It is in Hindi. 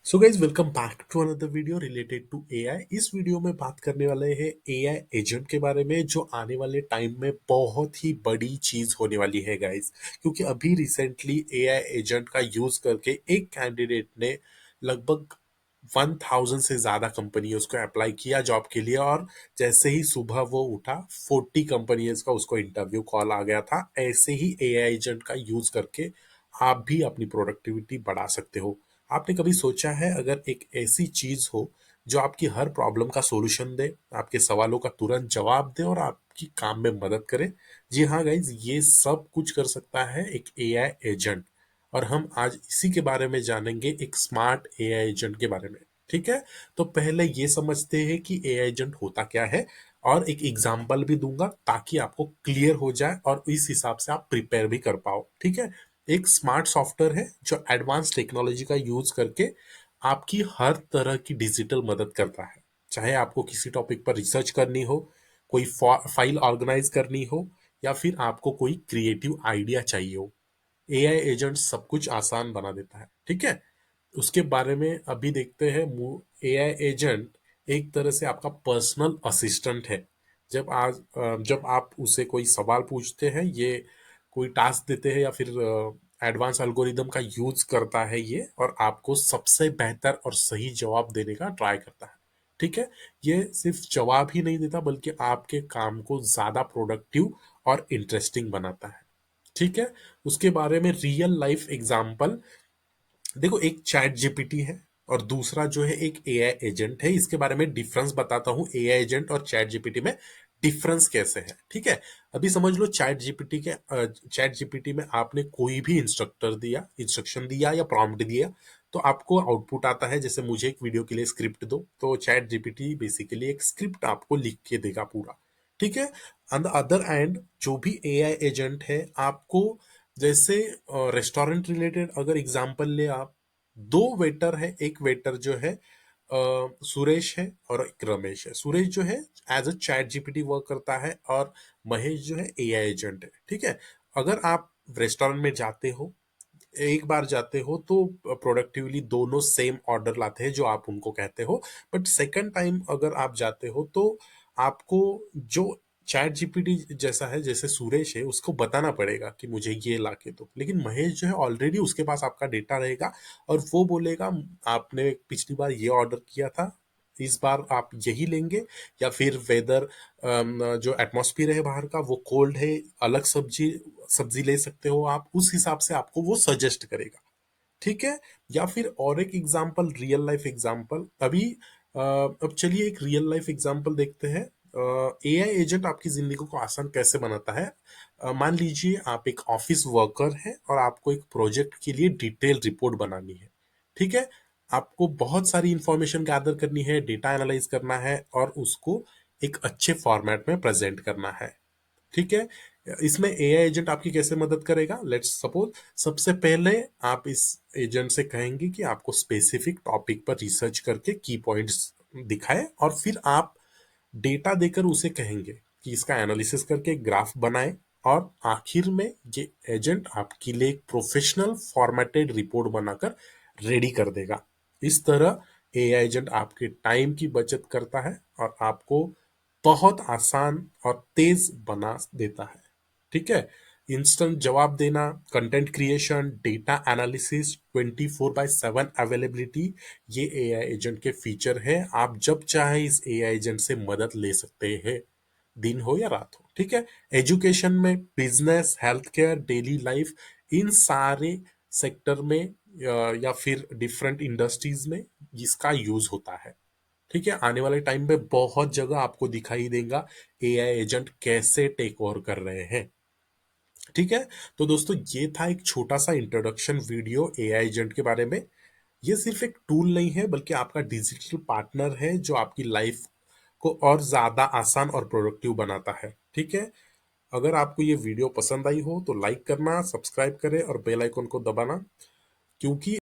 So guys welcome back to another video related to AI. इस वीडियो में बात करने वाले हैं एआई एजेंट के बारे में, जो आने वाले टाइम में बहुत ही बड़ी चीज होने वाली है गाइज। क्योंकि अभी रिसेंटली एआई एजेंट का यूज करके एक कैंडिडेट ने लगभग 1000 से ज्यादा कंपनी उसको अप्लाई किया जॉब के लिए, और जैसे ही सुबह वो उठा 40 कंपनीज का उसको इंटरव्यू कॉल आ गया था। ऐसे ही एआई एजेंट का यूज करके आप भी अपनी प्रोडक्टिविटी बढ़ा सकते हो। आपने कभी सोचा है अगर एक ऐसी चीज हो जो आपकी हर प्रॉब्लम का सॉल्यूशन दे, आपके सवालों का तुरंत जवाब दे और आपकी काम में मदद करे? जी हाँ गाइज, ये सब कुछ कर सकता है एक एआई एजेंट। और हम आज इसी के बारे में जानेंगे, एक स्मार्ट एआई एजेंट के बारे में। ठीक है, तो पहले ये समझते हैं कि एआई एजेंट होता क्या है, और एक एग्जाम्पल भी दूंगा ताकि आपको क्लियर हो जाए और इस हिसाब से आप प्रिपेयर भी कर पाओ। ठीक है, एक स्मार्ट सॉफ्टवेयर है जो एडवांस टेक्नोलॉजी का यूज करके आपकी हर तरह की डिजिटल मदद करता है। चाहे आपको किसी टॉपिक पर रिसर्च करनी हो, कोई फाइल ऑर्गेनाइज करनी हो, या फिर आपको कोई क्रिएटिव आइडिया चाहिए हो, एआई एजेंट सब कुछ आसान बना देता है। ठीक है, उसके बारे में अभी देखते हैं। एआई एजेंट एक तरह से आपका पर्सनल असिस्टेंट है। जब आप उसे कोई सवाल पूछते हैं, ये कोई टास्क देते हैं, या फिर एडवांस एल्गोरिदम का यूज करता है ये, और आपको सबसे बेहतर और सही जवाब देने का ट्राई करता है। ठीक है, ये सिर्फ जवाब ही नहीं देता बल्कि आपके काम को ज्यादा प्रोडक्टिव और इंटरेस्टिंग बनाता है। ठीक है, उसके बारे में रियल लाइफ एग्जांपल देखो। एक चैट जीपीटी है और दूसरा जो है एक एआई एजेंट है। इसके बारे में डिफरेंस बताता हूँ, एआई एजेंट और चैट जीपीटी में डिफरेंस कैसे है। ठीक है, अभी समझ लो चैट जीपीटी में आपने कोई भी इंस्ट्रक्शन दिया या प्रॉम्प्ट दिया, तो आपको आउटपुट आता है। जैसे मुझे एक वीडियो के लिए स्क्रिप्ट दो, तो चैट जीपीटी बेसिकली एक स्क्रिप्ट आपको लिख के देगा पूरा। ठीक है, ऑन द अदर एंड जो भी एआई एजेंट है आपको, जैसे रेस्टोरेंट रिलेटेड अगर एग्जांपल ले आप, दो वेटर है। एक वेटर जो है सुरेश है और एक रमेश है। सुरेश जो है as a ChatGPT work करता है, और महेश जो है एआई एजेंट है। ठीक है, अगर आप रेस्टोरेंट में जाते हो, एक बार जाते हो, तो प्रोडक्टिवली दोनों सेम ऑर्डर लाते हैं जो आप उनको कहते हो। बट सेकंड टाइम अगर आप जाते हो, तो आपको जो चैट जीपीटी जैसा है, जैसे सुरेश है, उसको बताना पड़ेगा कि मुझे ये ला के दो। लेकिन महेश जो है ऑलरेडी उसके पास आपका डेटा रहेगा, और वो बोलेगा आपने पिछली बार ये ऑर्डर किया था, इस बार आप यही लेंगे, या फिर वेदर जो एटमॉस्फेयर है बाहर का वो कोल्ड है, अलग सब्जी सब्जी ले सकते हो आप। उस हिसाब से आपको वो सजेस्ट करेगा। ठीक है, या फिर और एक एग्जांपल, रियल लाइफ एग्जांपल। अब चलिए एक रियल लाइफ एग्जांपल देखते हैं। एआई एजेंट आपकी जिंदगी को आसान कैसे बनाता है। मान लीजिए आप एक ऑफिस वर्कर है और आपको एक प्रोजेक्ट के लिए डिटेल रिपोर्ट बनानी है। ठीक है, आपको बहुत सारी इंफॉर्मेशन गैदर करनी है, डेटा एनालाइज करना है, और उसको एक अच्छे फॉर्मेट में प्रेजेंट करना है। ठीक है, इसमें एआई एजेंट आपकी कैसे मदद करेगा? लेट्स सपोज, सबसे पहले आप इस एजेंट से कहेंगे कि आपको स्पेसिफिक टॉपिक पर रिसर्च करके की पॉइंट्स दिखाए, और फिर आप डेटा देकर उसे कहेंगे कि इसका एनालिसिस करके एक ग्राफ बनाए, और आखिर में ये एजेंट आपके लिए एक प्रोफेशनल फॉर्मेटेड रिपोर्ट बनाकर रेडी कर देगा। इस तरह एआई एजेंट आपके टाइम की बचत करता है और आपको बहुत आसान और तेज बना देता है। ठीक है, इंस्टेंट जवाब देना, content creation, data analysis, 24/7 availability, ये एआई एजेंट के फीचर है। आप जब चाहे इस एआई एजेंट से मदद ले सकते हैं, दिन हो या रात हो। ठीक है, एजुकेशन में, business, health care, daily life, इन सारे सेक्टर में या फिर डिफरेंट इंडस्ट्रीज में इसका यूज होता है। ठीक है, आने वाले टाइम पे बहुत जगह आपको दिखाई देगा एआई एजेंट कैसे टेक ओवर कर रहे हैं। ठीक है, तो दोस्तों ये था एक छोटा सा इंट्रोडक्शन वीडियो एआई एजेंट के बारे में। ये सिर्फ एक टूल नहीं है बल्कि आपका डिजिटल पार्टनर है, जो आपकी लाइफ को और ज्यादा आसान और प्रोडक्टिव बनाता है। ठीक है, अगर आपको ये वीडियो पसंद आई हो तो लाइक करना, सब्सक्राइब करें और बेल आइकन को दबाना, क्योंकि